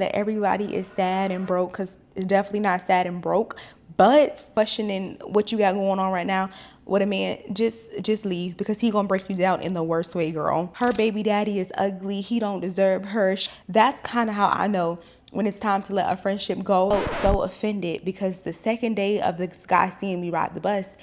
that everybody is sad and broke, because it's definitely not sad and broke, but questioning what you got going on right now with a man, just leave, because he gonna break you down in the worst way, girl. Her baby daddy is ugly, he don't deserve her. That's kind of how I know when it's time to let a friendship go. So offended because the second day of this guy seeing me ride the bus,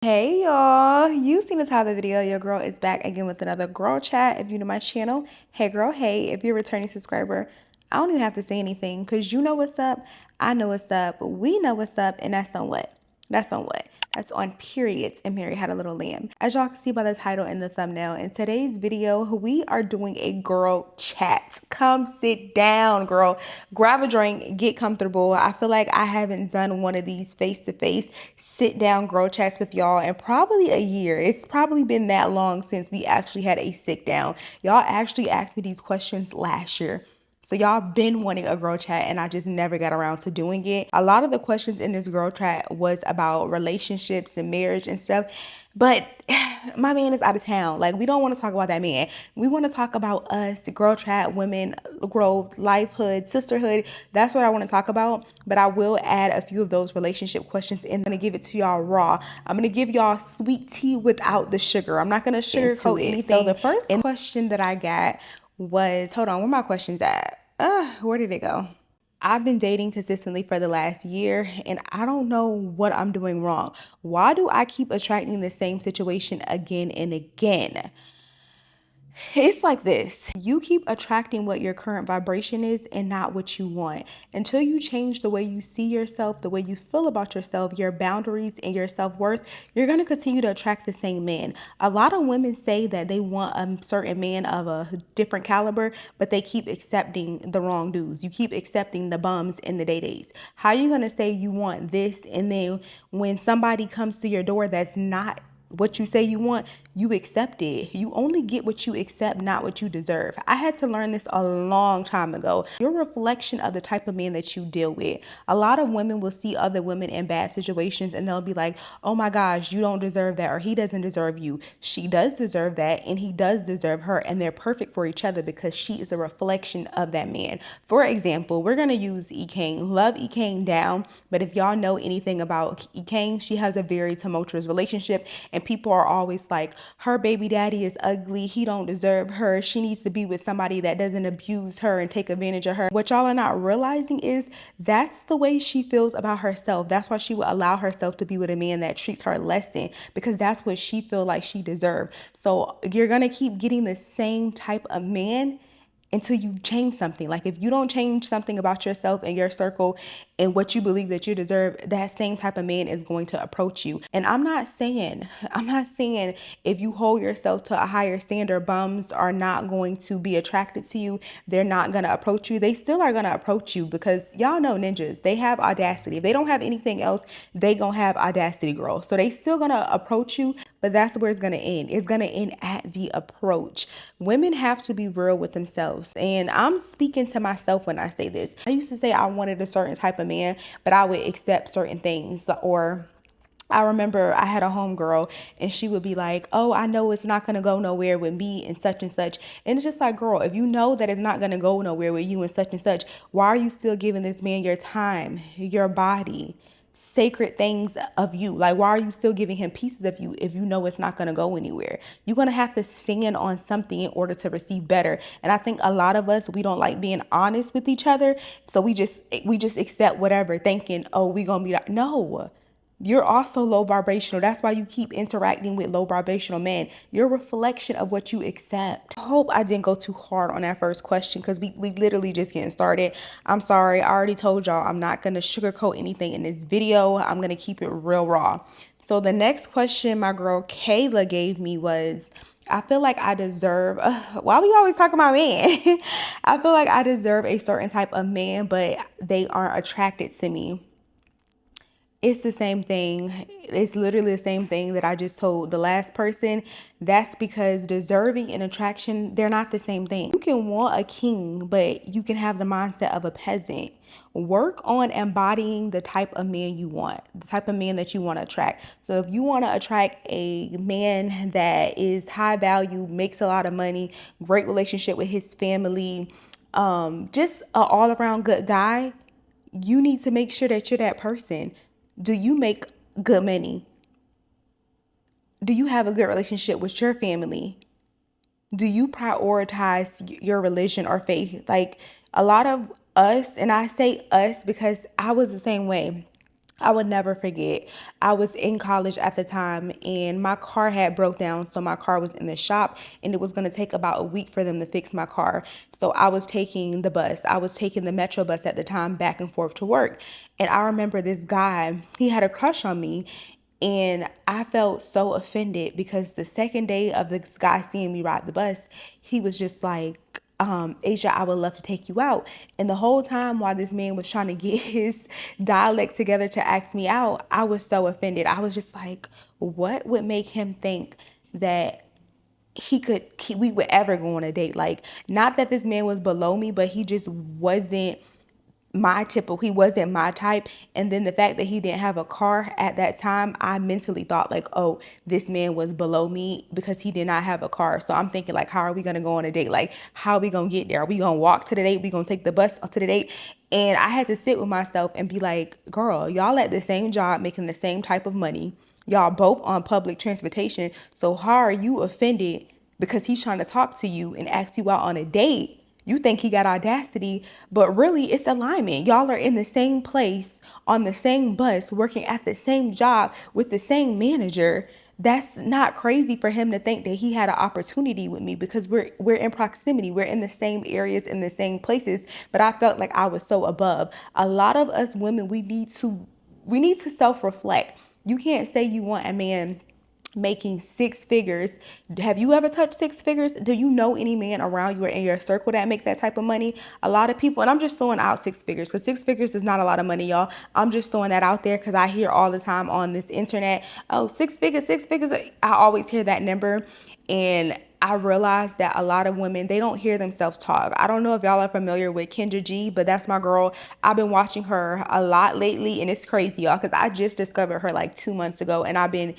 hey y'all, you seen the title of the video. Your girl is back again with another girl chat. If you're new to my channel, hey girl, hey. If you're a returning subscriber, I don't even have to say anything, because you know what's up, I know what's up, we know what's up, and that's on what? That's on periods, and Mary had a little lamb. As y'all can see by the title and the thumbnail, in today's video, we are doing a girl chat. Come sit down, girl. Grab a drink, get comfortable. I feel like I haven't done one of these face-to-face sit-down girl chats with y'all in probably a year. It's probably been that long since we actually had a sit-down. Y'all actually asked me these questions last year. So y'all been wanting a girl chat, and I just never got around to doing it. A lot of the questions in this girl chat was about relationships and marriage and stuff. But my man is out of town. Like, we don't want to talk about that man. We want to talk about us, girl chat, women, growth, lifehood, sisterhood. That's what I want to talk about. But I will add a few of those relationship questions in. I'm going to give it to y'all raw. I'm going to give y'all sweet tea without the sugar. I'm not going to sugarcoat anything. So the first question that I got was, hold on, where my questions at? Where did it go? I've been dating consistently for the last year, and I don't know what I'm doing wrong. Why do I keep attracting the same situation again and again? It's like this. You keep attracting what your current vibration is and not what you want. Until you change the way you see yourself, the way you feel about yourself, your boundaries, and your self-worth, you're going to continue to attract the same man. A lot of women say that they want a certain man of a different caliber, but they keep accepting the wrong dudes. You keep accepting the bums and the day-days. How are you going to say you want this, and then when somebody comes to your door that's not what you say you want, you accept it? You only get what you accept, not what you deserve. I had to learn this a long time ago. You're a reflection of the type of man that you deal with. A lot of women will see other women in bad situations, and they'll be like, oh my gosh, you don't deserve that, or he doesn't deserve you. She does deserve that, and he does deserve her, and they're perfect for each other because she is a reflection of that man. For example, we're going to use E. Kane. Love E. Kane down, but if y'all know anything about E. Kane, she has a very tumultuous relationship, and people are always like, her baby daddy is ugly, he don't deserve her, she needs to be with somebody that doesn't abuse her and take advantage of her. What y'all are not realizing is that's the way she feels about herself. That's why she would allow herself to be with a man that treats her less than, because that's what she feel like she deserved. So you're gonna keep getting the same type of man until you change something. Like, if you don't change something about yourself and your circle and what you believe that you deserve, that same type of man is going to approach you. And I'm not saying if you hold yourself to a higher standard, bums are not going to be attracted to you. They're not going to approach you. They still are going to approach you, because y'all know ninjas, they have audacity. If they don't have anything else, they gonna have audacity, girl. So they still gonna approach you, but that's where it's gonna end. It's gonna end at the approach. Women have to be real with themselves. And I'm speaking to myself when I say this. I used to say I wanted a certain type of man, but I would accept certain things. Or I remember I had a homegirl, and she would be like, oh, I know it's not going to go nowhere with me and such and such. And it's just like, girl, if you know that it's not going to go nowhere with you and such, why are you still giving this man your time, your body, sacred things of you? Like, why are you still giving him pieces of you if you know it's not going to go anywhere? You're going to have to stand on something in order to receive better. And I think a lot of us, we don't like being honest with each other. So we just accept whatever, thinking, oh, we going to be like, no. You're also low vibrational. That's why you keep interacting with low vibrational men. You're a reflection of what you accept. I hope I didn't go too hard on that first question, because we literally just getting started. I'm sorry. I already told y'all I'm not going to sugarcoat anything in this video. I'm going to keep it real raw. So the next question my girl Kayla gave me was, I feel like I deserve, why we always talking about men? I feel like I deserve a certain type of man, but they aren't attracted to me. It's the same thing. It's literally the same thing that I just told the last person. That's because deserving and attraction, they're not the same thing. You can want a king, but you can have the mindset of a peasant. Work on embodying the type of man you want, the type of man that you want to attract. So if you want to attract a man that is high value, makes a lot of money, great relationship with his family, just an all around good guy, you need to make sure that you're that person. Do you make good money? Do you have a good relationship with your family? Do you prioritize your religion or faith? Like a lot of us, and I say us because I was the same way. I would never forget. I was in college at the time and my car had broke down. So my car was in the shop and it was going to take about a week for them to fix my car. So I was taking the bus. I was taking the metro bus at the time back and forth to work. And I remember this guy, he had a crush on me. And I felt so offended because the second day of this guy seeing me ride the bus, he was just like, Asia, I would love to take you out. And the whole time while this man was trying to get his dialect together to ask me out, I was so offended. I was just like, what would make him think that we would ever go on a date? Like, not that this man was below me, but he just wasn't he wasn't my type. And then the fact that he didn't have a car at that time, I mentally thought like, oh, this man was below me because he did not have a car. So I'm thinking like, how are we gonna go on a date? Like, how are we gonna get there? Are we gonna walk to the date? We gonna take the bus to the date? And I had to sit with myself and be like, girl, y'all at the same job making the same type of money, y'all both on public transportation, so how are you offended because he's trying to talk to you and ask you out on a date? You think he got audacity, but really it's alignment. Y'all are in the same place, on the same bus, working at the same job with the same manager. That's not crazy for him to think that he had an opportunity with me because we're in proximity. We're in the same areas, in the same places, but I felt like I was so above. A lot of us women, we need to self-reflect. You can't say you want a man making six figures. Have you ever touched six figures? Do you know any man around you or in your circle that make that type of money? A lot of people, and I'm just throwing out six figures because six figures is not a lot of money, y'all. I'm just throwing that out there because I hear all the time on this internet, oh, six figures, six figures. I always hear that number. And I realized that a lot of women, they don't hear themselves talk. I don't know if y'all are familiar with Kendra G, but that's my girl. I've been watching her a lot lately, and it's crazy, y'all, because I just discovered her like 2 months ago, and I've been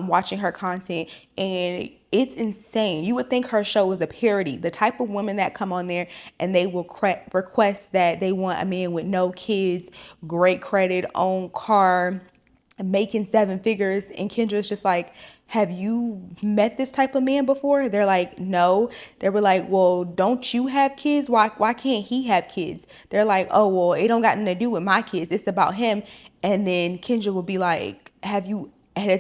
watching her content, and it's insane. You would think her show was a parody. The type of women that come on there and they will request that they want a man with no kids, great credit, own car, making seven figures, and Kendra's just like, have you met this type of man before? They're like, no. They were like, well, don't you have kids? Why can't he have kids? They're like, oh, well, it don't got nothing to do with my kids, it's about him. And then Kendra will be like, has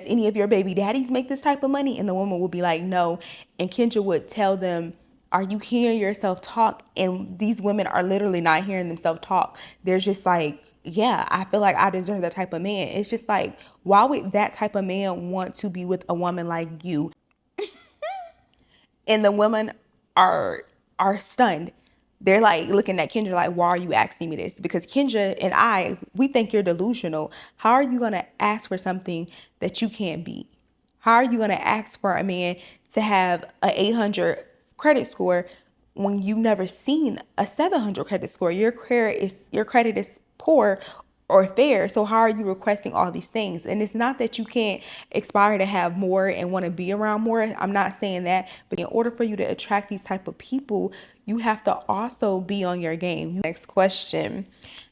any of your baby daddies make this type of money? And the woman will be like, no. And Kendra would tell them, are you hearing yourself talk? And these women are literally not hearing themselves talk. They're just like, yeah, I feel like I deserve that type of man. It's just like, why would that type of man want to be with a woman like you? And the women are stunned. They're like looking at Kendra like, why are you asking me this? Because Kendra and we think you're delusional. How are you going to ask for something that you can't beat? How are you going to ask for a man to have a 800 credit score when you've never seen a 700 credit score? Your credit is poor or fair. So how are you requesting all these things? And it's not that you can't aspire to have more and want to be around more. I'm not saying that, but in order for you to attract these type of people, you have to also be on your game. Next question.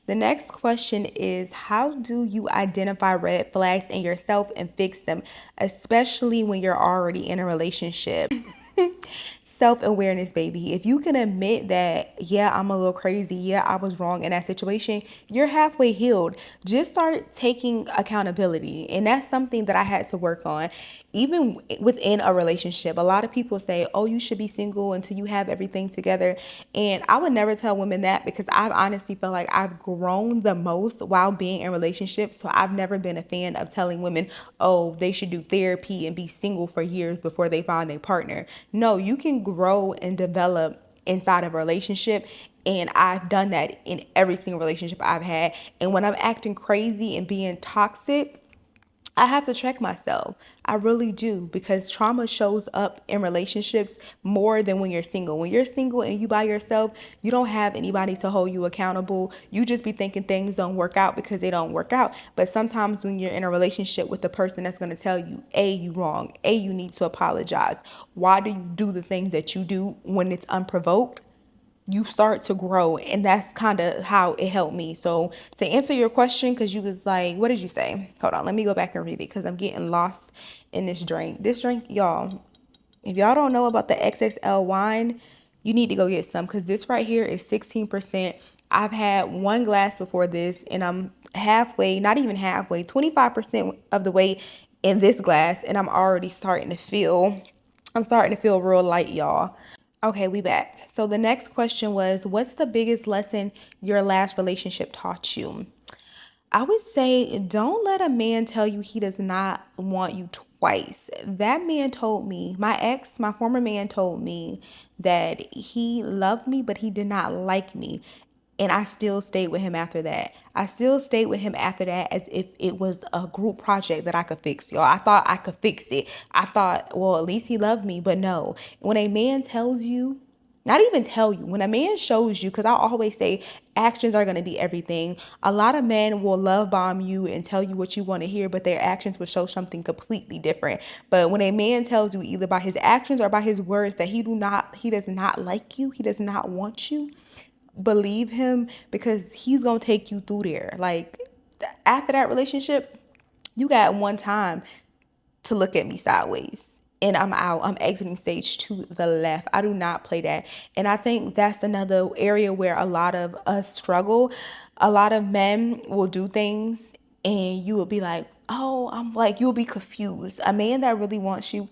The next question is, how do you identify red flags in yourself and fix them, especially when you're already in a relationship? Self-awareness, baby. If you can admit that, yeah, I'm a little crazy, yeah, I was wrong in that situation, you're halfway healed. Just start taking accountability. And that's something that I had to work on. Even within a relationship, a lot of people say, oh, you should be single until you have everything together. And I would never tell women that because I've honestly felt like I've grown the most while being in relationships. So I've never been a fan of telling women, oh, they should do therapy and be single for years before they find a partner. No, you can grow and develop inside of a relationship. And I've done that in every single relationship I've had. And when I'm acting crazy and being toxic, I have to check myself. I really do, because trauma shows up in relationships more than when you're single. When you're single and you by yourself, you don't have anybody to hold you accountable. You just be thinking things don't work out because they don't work out. But sometimes when you're in a relationship with the person that's going to tell you, A, you wrong, A, you need to apologize. Why do you do the things that you do when it's unprovoked? You start to grow, and that's kind of how it helped me. So to answer your question, because you was like, what did you say? Hold on, let me go back and read it, because I'm getting lost in this drink, y'all. If y'all don't know about the XXL wine, you need to go get some, because this right here is 16%. I've had one glass before this, and I'm halfway, not even halfway, 25% of the way in this glass, and I'm starting to feel real light, y'all. Okay, we back. So the next question was, what's the biggest lesson your last relationship taught you? I would say, don't let a man tell you he does not want you twice. That man told me, my former man told me that he loved me, but he did not like me. And I still stayed with him after that. I still stayed with him after that as if it was a group project that I could fix, y'all. I thought I could fix it. I thought, well, at least he loved me. But no, when a man tells you, not even tell you, when a man shows you, because I always say actions are going to be everything. A lot of men will love bomb you and tell you what you want to hear, but their actions will show something completely different. But when a man tells you either by his actions or by his words that he does not like you, he does not want you, believe him, because he's gonna take you through there. Like, after that relationship, you got one time to look at me sideways and I'm out. I'm exiting stage to the left. I do not play that. And I think that's another area where a lot of us struggle. A lot of men will do things and you will be like, oh, I'm like, you'll be confused. A man that really wants you,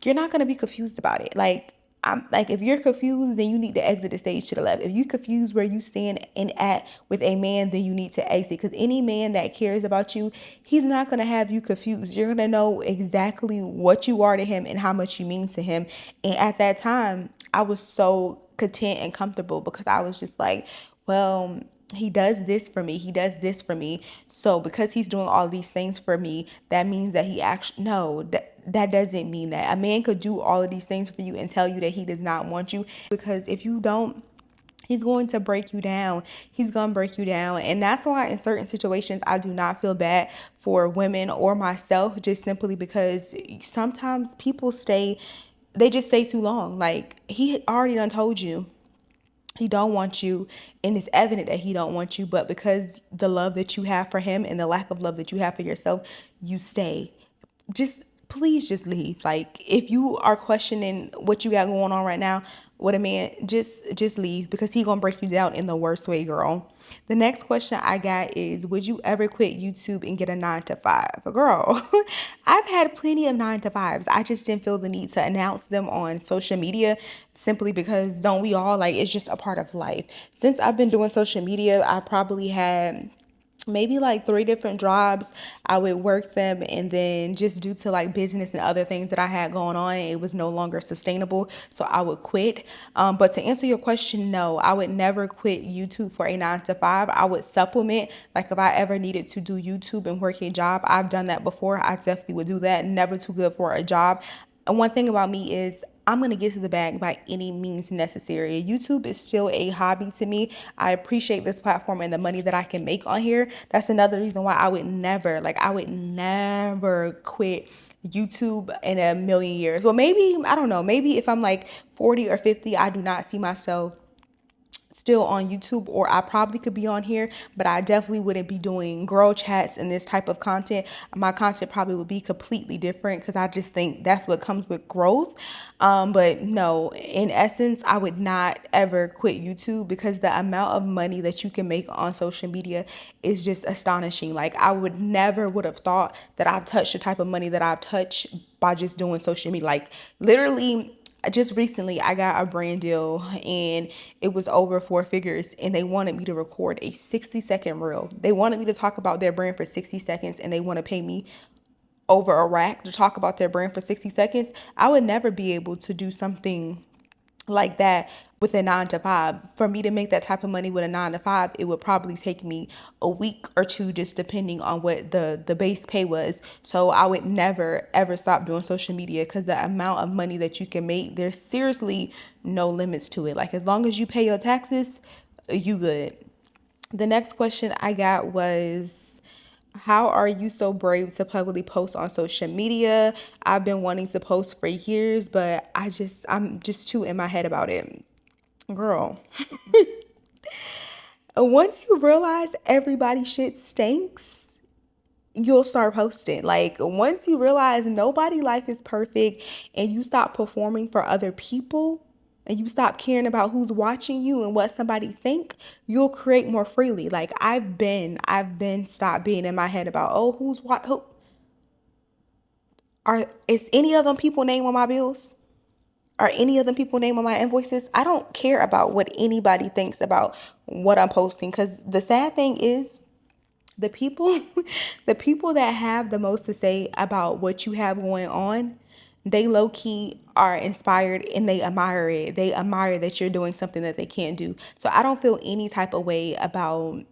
you're not going to be confused about it. Like, I'm like, if you're confused, then you need to exit the stage to the left. If you're confused where you stand and at with a man, then you need to exit. Because any man that cares about you, he's not going to have you confused. You're going to know exactly what you are to him and how much you mean to him. And at that time, I was so content and comfortable, because I was just like, well, he does this for me. He does this for me. So because he's doing all these things for me, that means that he actually, no, that doesn't mean that. A man could do all of these things for you and tell you that he does not want you, because if you don't, he's going to break you down. He's going to break you down. And that's why in certain situations, I do not feel bad for women or myself, just simply because sometimes they just stay too long. Like, he already done told you he don't want you, and it's evident that he don't want you, but because the love that you have for him and the lack of love that you have for yourself, you stay. Just please just leave. Like, if you are questioning what you got going on right now with a man, just leave, because he gonna break you down in the worst way, girl. The next question I got is, would you ever quit YouTube and get a 9 to 5? Girl, I've had plenty of 9 to 5s. I just didn't feel the need to announce them on social media, simply because, don't we all, like, it's just a part of life. Since I've been doing social media, I probably had maybe like 3 different jobs. I would work them, and then just due to like business and other things that I had going on, it was no longer sustainable, so I would quit. But to answer your question, no, I would never quit YouTube for a 9 to 5. I would supplement, like if I ever needed to do YouTube and work a job, I've done that before. I definitely would do that. Never too good for a job. And one thing about me is, I'm going to get to the bag by any means necessary. YouTube is still a hobby to me. I appreciate this platform and the money that I can make on here. That's another reason why I would never quit YouTube in a million years. Well, maybe, I don't know, maybe if I'm like 40 or 50, I do not see myself still on YouTube, or I probably could be on here, but I definitely wouldn't be doing girl chats and this type of content. My content probably would be completely different, because I just think that's what comes with growth. But no, in essence, I would not ever quit YouTube, because the amount of money that you can make on social media is just astonishing. Like, I would have thought that I've touched the type of money that I've touched by just doing social media. Like, literally, just recently I got a brand deal, and it was over 4 figures, and they wanted me to record a 60-second reel. They wanted me to talk about their brand for 60 seconds, and they want to pay me over a rack to talk about their brand for 60 seconds. I would never be able to do something like that with a 9 to 5. For me to make that type of money with a 9 to 5, it would probably take me a week or two, just depending on what the base pay was. So I would never ever stop doing social media, because the amount of money that you can make, there's seriously no limits to it. Like, as long as you pay your taxes, you good. The next question I got was, how are you so brave to publicly post on social media? I've been wanting to post for years, but I'm just too in my head about it. Girl, once you realize everybody shit stinks, you'll start posting. Like, once you realize nobody life is perfect, and you stop performing for other people, and you stop caring about who's watching you and what somebody think, you'll create more freely. Like, I've been stopped being in my head about, oh, who's what, who is any of them people name on my bills? Are any of them people name on my invoices? I don't care about what anybody thinks about what I'm posting, because the sad thing is, the people the people that have the most to say about what you have going on, they low key are inspired, and they admire it. They admire that you're doing something that they can't do. So I don't feel any type of way about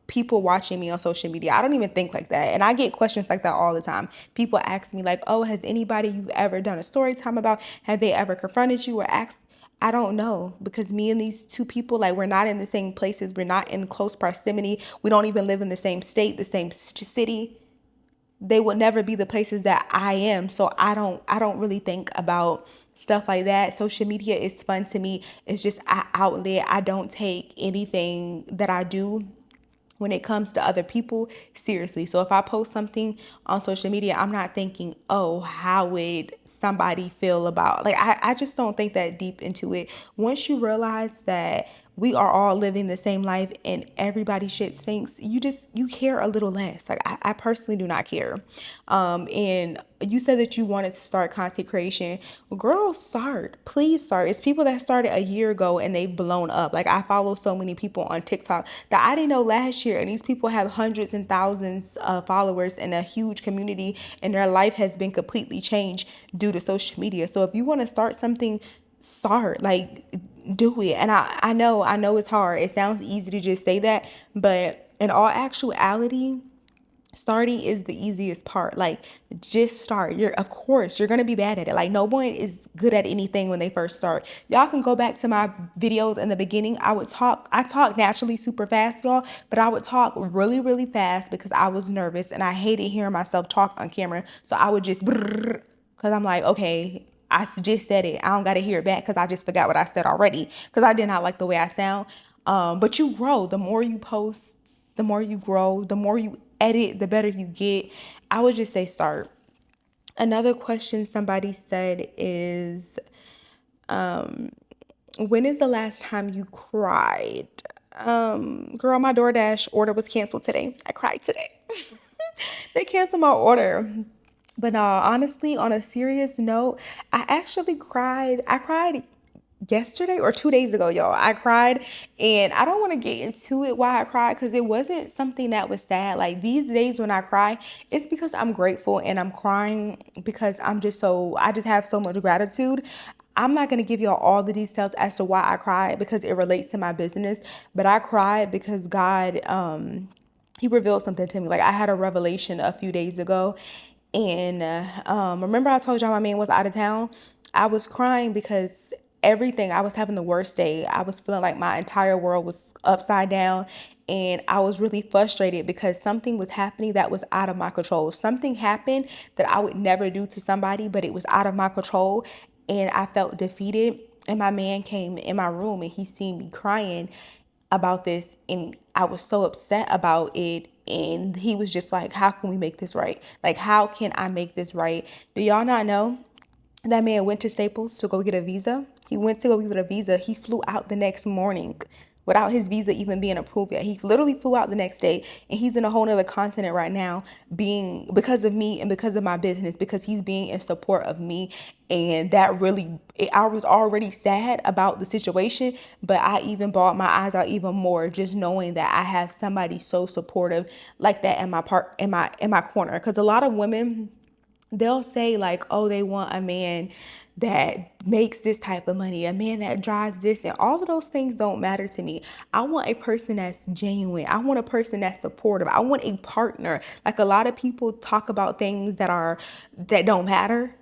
people watching me on social media. I don't even think like that. And I get questions like that all the time. People ask me like, oh, has anybody you've ever done a story time about, have they ever confronted you or asked? I don't know, because me and these two people, like, we're not in the same places. We're not in close proximity. We don't even live in the same state, the same city. They would never be the places that I am. So I don't really think about stuff like that. Social media is fun to me. It's just an outlet. I don't take anything that I do when it comes to other people seriously. So if I post something on social media, I'm not thinking, oh, how would somebody feel about, like, I just don't think that deep into it. Once you realize that we are all living the same life and everybody shit stinks, you care a little less. Like, I personally do not care. And you said that you wanted to start content creation. Girl, start. Please start. It's people that started a year ago and they've blown up. Like, I follow so many people on TikTok that I didn't know last year, and these people have hundreds and thousands of followers and a huge community, and their life has been completely changed due to social media. So if you want to start something, start. Like, do it. And I know it's hard. It sounds easy to just say that, but in all actuality, starting is the easiest part. Like, just start. Of course you're gonna be bad at it. Like, no one is good at anything when they first start. Y'all can go back to my videos in the beginning. I talk naturally super fast, y'all, but I would talk really, really fast because I was nervous and I hated hearing myself talk on camera. So I would just, because I'm like, okay, I just said it, I don't got to hear it back because I just forgot what I said already, because I did not like the way I sound. But you grow. The more you post, the more you grow. The more you edit, the better you get. I would just say start. Another question somebody said is, when is the last time you cried? Girl, my DoorDash order was canceled today. I cried today. They canceled my order. But honestly, on a serious note, I actually cried. I cried yesterday or 2 days ago, y'all. I cried, and I don't want to get into it why I cried, because it wasn't something that was sad. Like, these days when I cry, it's because I'm grateful, and I'm crying because I just have so much gratitude. I'm not going to give y'all all the details as to why I cried, because it relates to my business, but I cried because God, he revealed something to me. Like, I had a revelation a few days ago, and remember I told y'all my man was out of town? I was crying because I was having the worst day. I was feeling like my entire world was upside down, and I was really frustrated because something was happening that was out of my control. Something happened that I would never do to somebody, but it was out of my control, and I felt defeated. And my man came in my room and he seen me crying about this, and I was so upset about it, and he was just like, how can we make this right? Like, how can I make this right? Do y'all not know that man went to Staples to go get a visa? He went to go get a visa. He flew out the next morning without his visa even being approved yet. He literally flew out the next day, and he's in a whole nother continent right now, being because of me and because of my business, because he's being in support of me. And that really, I was already sad about the situation, but I even bawled my eyes out even more just knowing that I have somebody so supportive like that in my corner. Because a lot of women, they'll say like, oh, they want a man that makes this type of money, a man that drives this, and all of those things don't matter to me. I want a person that's genuine. I want a person that's supportive. I want a partner. Like, a lot of people talk about things that don't matter.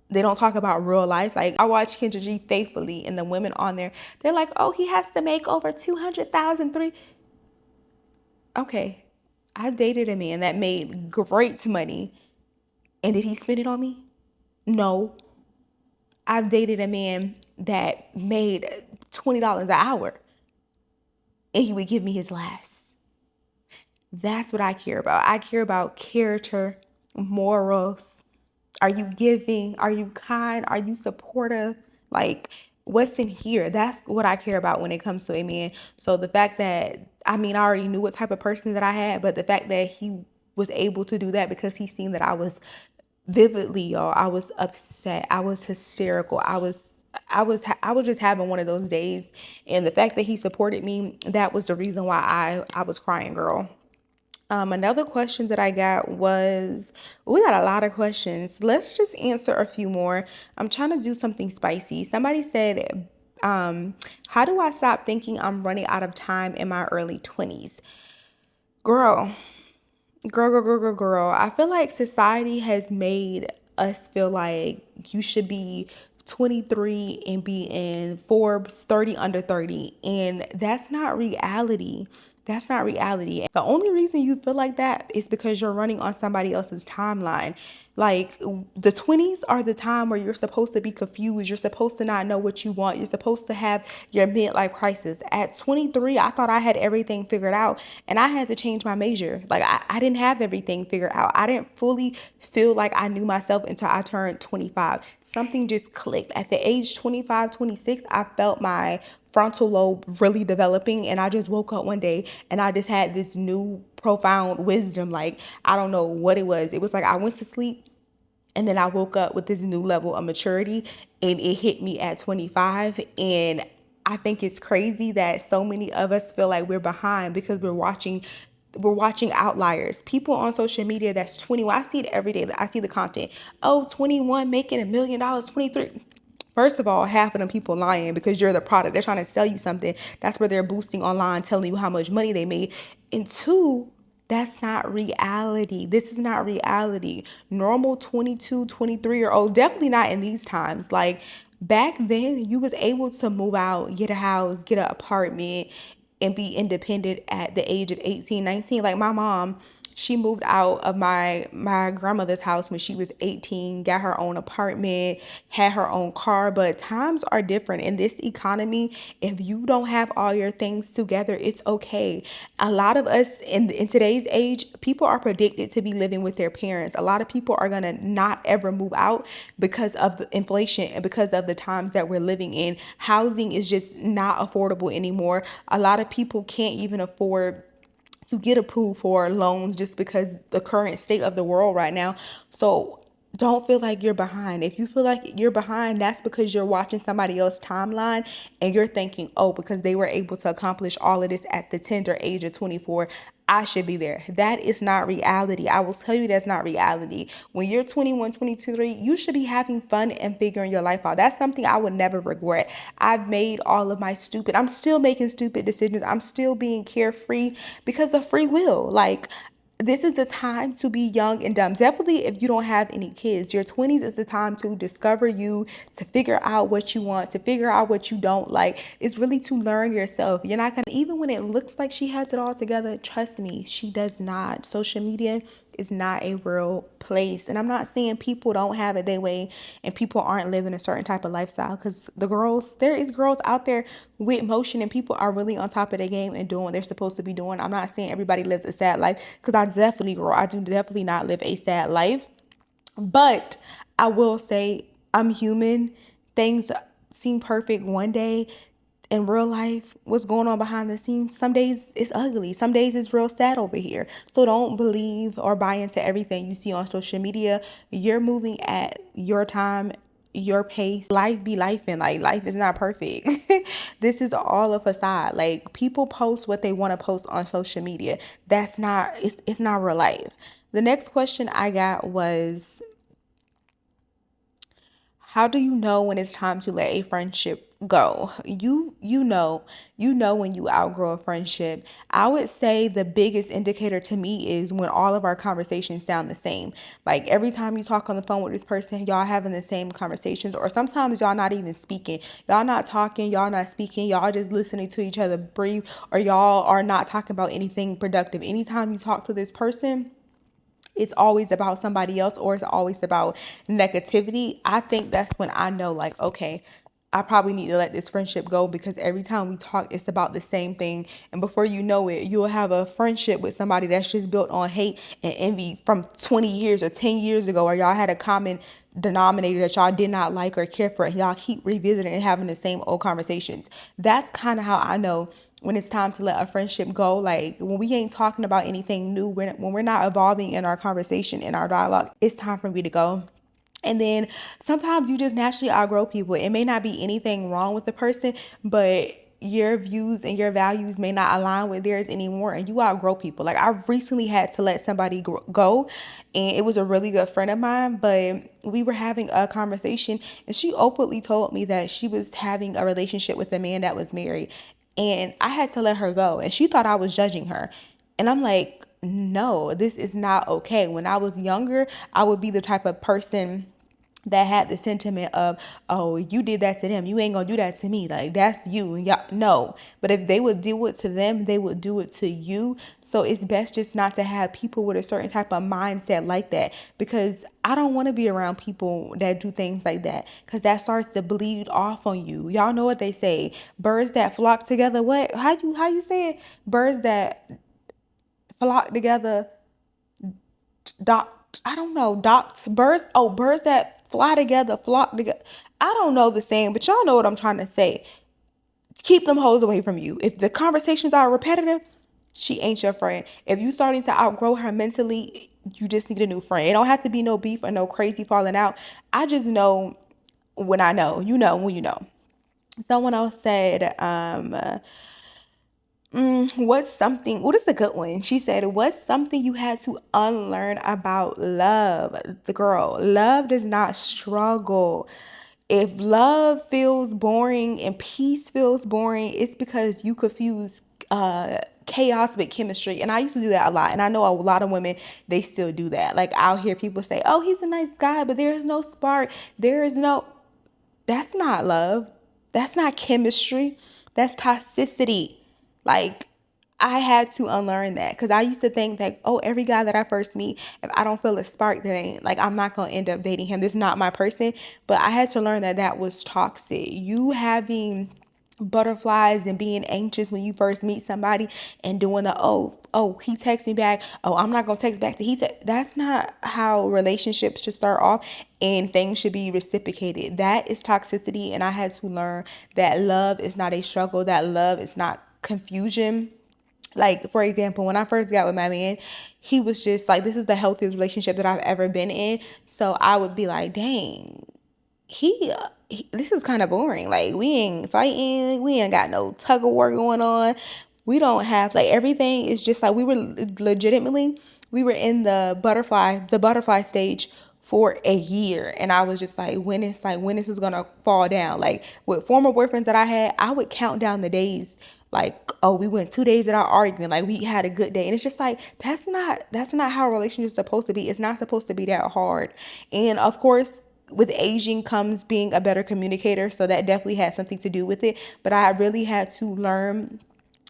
They don't talk about real life. Like, I watch Kendra G faithfully, and the women on there, they're like, oh, he has to make over 200,000, Okay, I've dated a man that made great money, and did he spend it on me? No. I've dated a man that made $20 an hour, and he would give me his last. That's what I care about. I care about character, morals. Are you giving? Are you kind? Are you supportive? Like, what's in here? That's what I care about when it comes to a man. So the fact that, I mean, I already knew what type of person that I had, but the fact that he was able to do that because he seen that I was vividly, y'all, I was upset. I was hysterical. I was just having one of those days. And the fact that he supported me, that was the reason why I was crying, girl. Another question that I got was, we got a lot of questions. Let's just answer a few more. I'm trying to do something spicy. Somebody said, how do I stop thinking I'm running out of time in my early 20s? Girl, girl. I feel like society has made us feel like you should be 23 and be in Forbes 30 under 30. And that's not reality. That's not reality. The only reason you feel like that is because you're running on somebody else's timeline. Like, the 20s are the time where you're supposed to be confused. You're supposed to not know what you want. You're supposed to have your midlife crisis. At 23, I thought I had everything figured out, and I had to change my major. Like, I didn't have everything figured out. I didn't fully feel like I knew myself until I turned 25. Something just clicked. At the age 25, 26, I felt my frontal lobe really developing, and I just woke up one day and I just had this new profound wisdom. Like, I don't know what it was. It was like I went to sleep and then I woke up with this new level of maturity, and it hit me at 25. And I think it's crazy that so many of us feel like we're behind because we're watching outliers. People on social media that's 21. I see it every day. I see the content. Oh, 21 making $1 million, 23. First of all, half of them people lying because you're the product. They're trying to sell you something. That's where they're boosting online, telling you how much money they made. And two, that's not reality. This is not reality. Normal 22, 23-year-olds, definitely not in these times. Like, back then, you was able to move out, get a house, get an apartment, and be independent at the age of 18, 19. Like, my mom, she moved out of my grandmother's house when she was 18, got her own apartment, had her own car. But times are different in this economy. If you don't have all your things together, it's okay. A lot of us in today's age, people are predicted to be living with their parents. A lot of people are gonna not ever move out because of the inflation and because of the times that we're living in. Housing is just not affordable anymore. A lot of people can't even afford to get approved for loans just because the current state of the world right now. So don't feel like you're behind. If you feel like you're behind, that's because you're watching somebody else's timeline and you're thinking, oh, because they were able to accomplish all of this at the tender age of 24, I should be there. That is not reality. I will tell you that's not reality. When you're 21, 22, 23, you should be having fun and figuring your life out. That's something I would never regret. I've made all of my I'm still making stupid decisions. I'm still being carefree because of free will. Like, this is the time to be young and dumb. Definitely if you don't have any kids. Your 20s is the time to discover you, to figure out what you want, to figure out what you don't like. It's really to learn yourself. You're not gonna, even when it looks like she has it all together, trust me, she does not. Social media is not a real place. And I'm not saying people don't have it their way and people aren't living a certain type of lifestyle, because there is girls out there with motion and people are really on top of their game and doing what they're supposed to be doing. I'm not saying everybody lives a sad life, because I do definitely not live a sad life. But I will say I'm human. Things seem perfect one day. In real life, what's going on behind the scenes, some days it's ugly. Some days it's real sad over here. So don't believe or buy into everything you see on social media. You're moving at your time, your pace. Life be life, and like, life is not perfect. This is all a facade. Like, people post what they want to post on social media. It's not real life. The next question I got was, How do you know when it's time to let a friendship go? You know when you outgrow a friendship. I would say the biggest indicator to me is when all of our conversations sound the same. Like every time you talk on the phone with this person, y'all having the same conversations, or sometimes y'all not even speaking. Y'all not talking, y'all not speaking, y'all just listening to each other breathe, or y'all are not talking about anything productive. Anytime you talk to this person, it's always about somebody else, or it's always about negativity. I think that's when I know, like, okay, I probably need to let this friendship go, because every time we talk, it's about the same thing. And before you know it, you'll have a friendship with somebody that's just built on hate and envy from 20 years or 10 years ago, or y'all had a common denominator that y'all did not like or care for, and y'all keep revisiting and having the same old conversations. That's kind of how I know when it's time to let a friendship go. Like when we ain't talking about anything new, when we're not evolving in our conversation, in our dialogue, it's time for me to go. And then sometimes you just naturally outgrow people. It may not be anything wrong with the person, but your views and your values may not align with theirs anymore, and you outgrow people. Like I recently had to let somebody go, and it was a really good friend of mine, but we were having a conversation, and she openly told me that she was having a relationship with a man that was married, and I had to let her go, and she thought I was judging her. And I'm like, no, this is not okay. When I was younger, I would be the type of person that had the sentiment of, oh, you did that to them, you ain't gonna do that to me, like that's you. Yeah, no. But if they would do it to them, they would do it to you. So it's best just not to have people with a certain type of mindset like that, because I don't want to be around people that do things like that, because that starts to bleed off on you. Y'all know what they say, birds that flock together, what, how you say it, birds that flock together, docked, I don't know, docked birds. Oh, birds that fly together, flock together. I don't know the saying, but y'all know what I'm trying to say. Keep them hoes away from you. If the conversations are repetitive, she ain't your friend. If you starting to outgrow her mentally, you just need a new friend. It don't have to be no beef or no crazy falling out. I just know when I know. You know when you know. Someone else said, what's something, what is a good one? She said, what's something you had to unlearn about love? The girl, love does not struggle. If love feels boring and peace feels boring, it's because you confuse chaos with chemistry. And I used to do that a lot. And I know a lot of women, they still do that. Like I'll hear people say, oh, he's a nice guy, but there is no spark. There is no, that's not love. That's not chemistry. That's toxicity. Like, I had to unlearn that, because I used to think that, oh, every guy that I first meet, if I don't feel a spark, then like I'm not going to end up dating him. This is not my person. But I had to learn that that was toxic. You having butterflies and being anxious when you first meet somebody, and doing the, oh, he texts me back, oh, I'm not gonna text back to he said. That's not how relationships should start off, and things should be reciprocated. That is toxicity. And I had to learn that love is not a struggle, that love is not confusion. Like, for example, when I first got with my man, he was just like, this is the healthiest relationship that I've ever been in. So I would be like, dang, this is kind of boring. Like, we ain't fighting, we ain't got no tug of war going on. We don't have, like, everything is just like, we were legitimately, we were in the butterfly stage for a year. And I was just like, when is this gonna fall down? Like with former boyfriends that I had, I would count down the days, like, oh, we went 2 days without arguing, like we had a good day. And it's just like, that's not how a relationship is supposed to be. It's not supposed to be that hard. And of course, with aging comes being a better communicator, so that definitely had something to do with it. But I really had to learn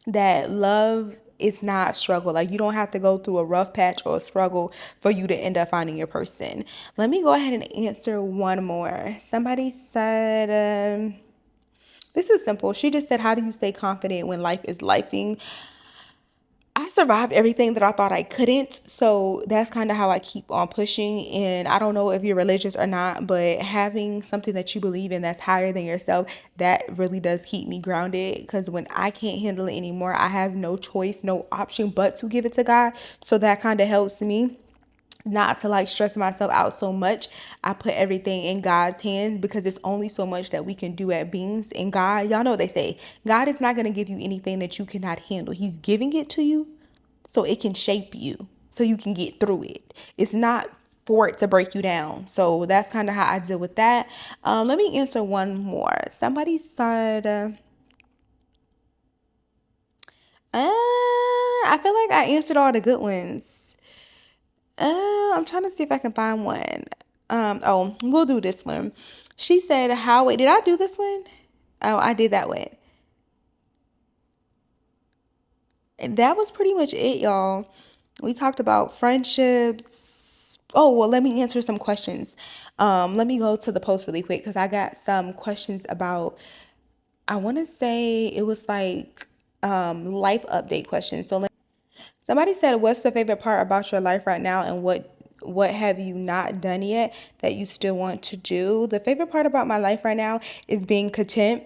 that love is not struggle. Like, you don't have to go through a rough patch or a struggle for you to end up finding your person. Let me go ahead and answer one more. Somebody said, this is simple. She just said, how do you stay confident when life is lifing? I survived everything that I thought I couldn't. So that's kind of how I keep on pushing. And I don't know if you're religious or not, but having something that you believe in that's higher than yourself, that really does keep me grounded. Because when I can't handle it anymore, I have no choice, no option but to give it to God. So that kind of helps me not to like stress myself out so much. I put everything in God's hands, because it's only so much that we can do at beings in God. Y'all know what they say. God is not going to give you anything that you cannot handle. He's giving it to you so it can shape you, so you can get through it. It's not for it to break you down. So that's kind of how I deal with that. Let me answer one more. Somebody said, I feel like I answered all the good ones. I'm trying to see if I can find one. Oh, we'll do this one. She said, "How wait, did I do this one? Oh, I did that one. And that was pretty much it, y'all. We talked about friendships. Oh, well, let me answer some questions. Let me go to the post really quick because I got some questions about, I want to say it was like life update questions. So somebody said, "What's the favorite part about your life right now, and what have you not done yet that you still want to do?" The favorite part about my life right now is being content.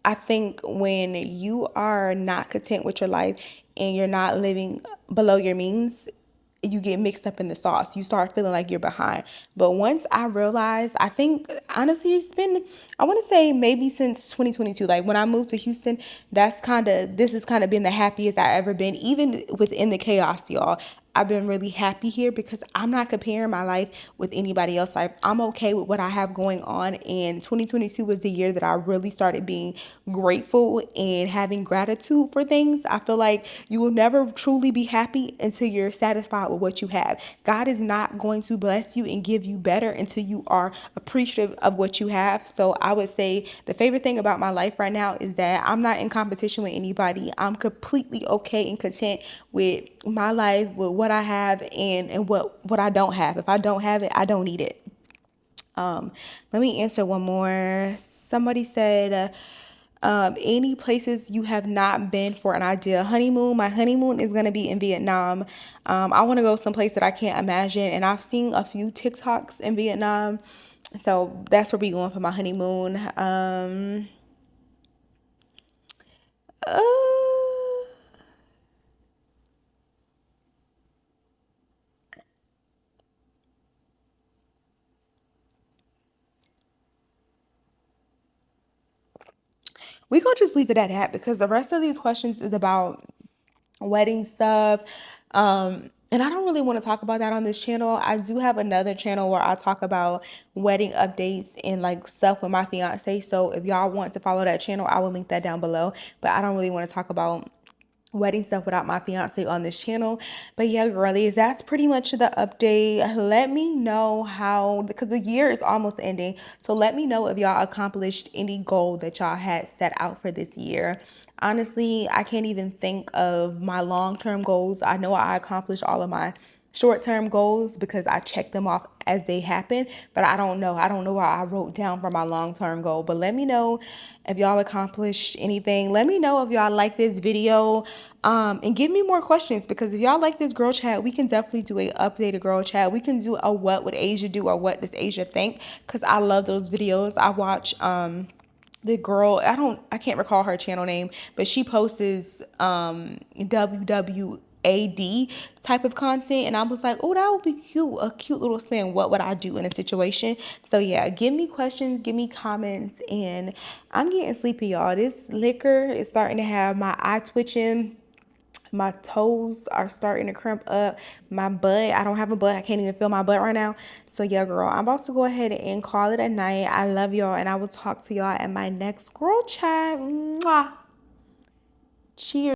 I think when you are not content with your life and you're not living below your means, you get mixed up in the sauce. You start feeling like you're behind. But once I realized, I think honestly, it's been, I want to say maybe since 2022. Like when I moved to Houston, this has kind of been the happiest I ever been, even within the chaos, y'all. I've been really happy here because I'm not comparing my life with anybody else's life. I'm okay with what I have going on. And 2022 was the year that I really started being grateful and having gratitude for things. I feel like you will never truly be happy until you're satisfied with what you have. God is not going to bless you and give you better until you are appreciative of what you have. So I would say the favorite thing about my life right now is that I'm not in competition with anybody. I'm completely okay and content with my life, with what I have and what I don't have. If I don't have it, I don't need it. Let me answer one more. Somebody said, any places you have not been for an ideal honeymoon. My honeymoon is going to be in Vietnam. I want to go someplace that I can't imagine. And I've seen a few TikToks in Vietnam. So that's where we going for my honeymoon. Uh, we gonna just leave it at that because the rest of these questions is about wedding stuff. And I don't really want to talk about that on this channel. I do have another channel where I talk about wedding updates and like stuff with my fiance. So if y'all want to follow that channel, I will link that down below. But I don't really want to talk about wedding stuff without my fiance on this channel. But yeah, girlies, that's pretty much the update. Let me know how, because the year is almost ending, so let me know if y'all accomplished any goal that y'all had set out for this year. Honestly, I can't even think of my long-term goals. I know I accomplished all of my short-term goals because I check them off as they happen, but I don't know. I don't know what I wrote down for my long-term goal. But let me know if y'all accomplished anything. Let me know if y'all like this video, and give me more questions, because if y'all like this girl chat, we can definitely do a updated girl chat. We can do a what would Asia do or what does Asia think, because I love those videos. I watch the girl, I can't recall her channel name, but she posts WWAD type of content, and I was like, oh, that would be cute, a cute little spin. What would I do in a situation? So yeah, give me questions, give me comments, and I'm getting sleepy, y'all. This liquor is starting to have my eye twitching. My toes are starting to cramp up. My butt, I don't have a butt. I can't even feel my butt right now. So yeah, girl, I'm about to go ahead and call it a night. I love y'all, and I will talk to y'all at my next girl chat. Mwah. Cheers.